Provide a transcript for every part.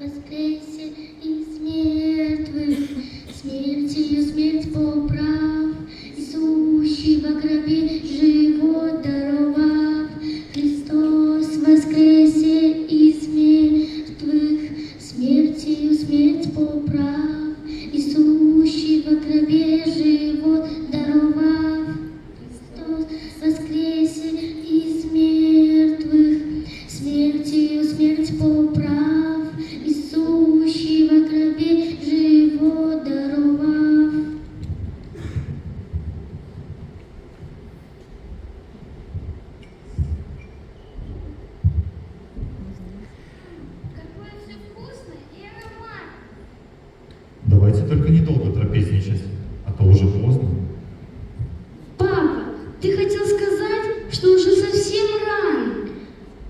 воскресе из мертвых, смертью смерть поправ, и сущий во гробе живот даровав. Христос воскресе из мертвых, смертью смерть поправ, и сущий во гробе живот даровав. Христос воскресе из мертвых, смертью смерть поправ, и сущий во гробе живот даровав. Какое все вкусное и ароматное. Давайте только недолго трапезничать, а то уже поздно. Папа, ты хотел сказать, что уже совсем рано.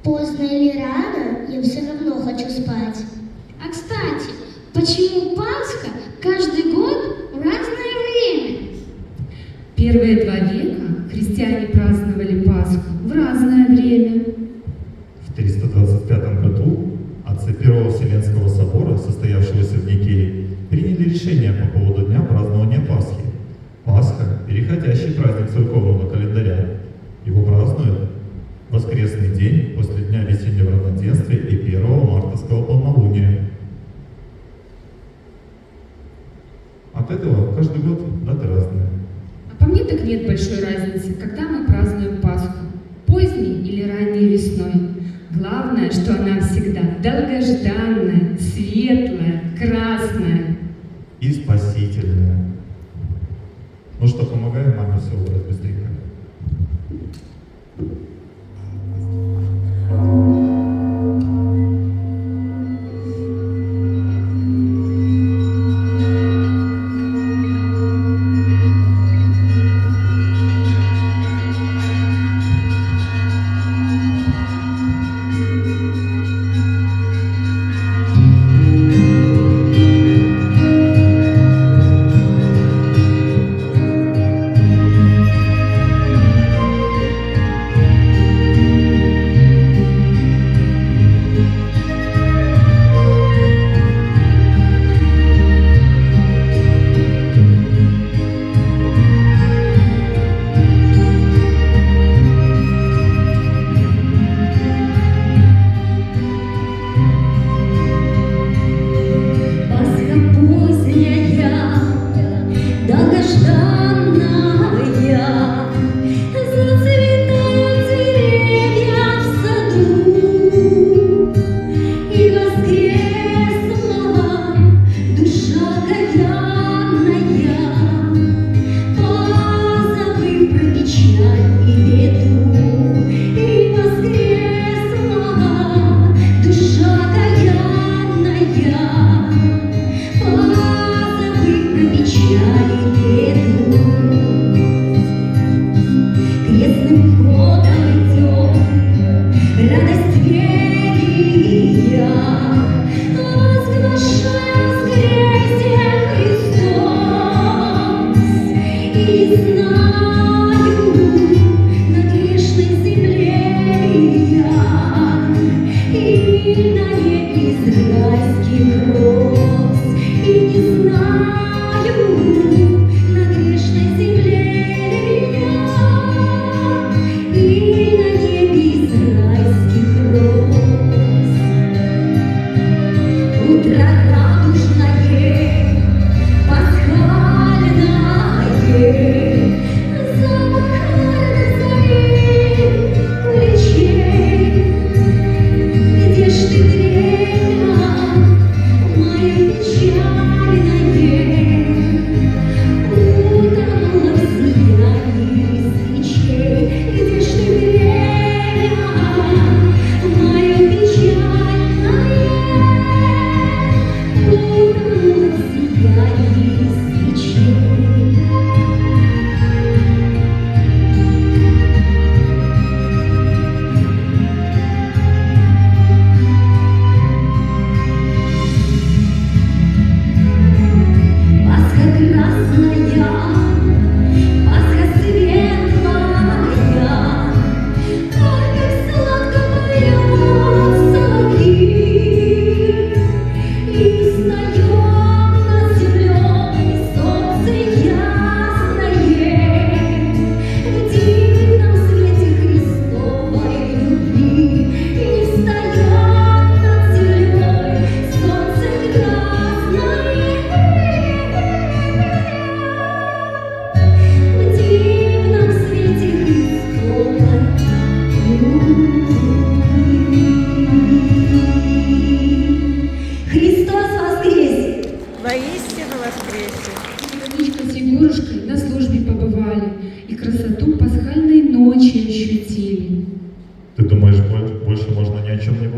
Поздно или рано, я все равно хочу спать. А кстати, почему Пасха каждый год в разное время? Первые 2 века христиане праздновали Пасху в разное время. В 325 году отцы Первого Вселенского собора, состоявшегося в Никее, приняли решение по поводу дня празднования Пасхи. Пасха – переходящий праздник церковного календаря. Его празднуют в воскресный день после дня весеннего равноденствия и первого мартовского полнолуния. От этого каждый год даты разные. А по мне так нет большой разницы, когда мы празднуем Пасху. Поздней или ранней весной. Главное, что она всегда долгожданная, светлая, красная. И спасительная. Ну что, помогаем маме все убрать быстренько.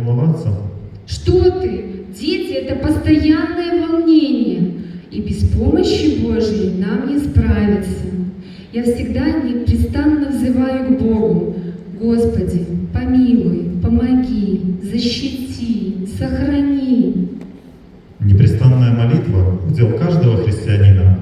волноваться. Что ты? Дети – это постоянное волнение, и без помощи Божьей нам не справиться. Я всегда непрестанно взываю к Богу: Господи, помилуй, помоги, защити, сохрани. Непрестанная молитва – удел каждого христианина,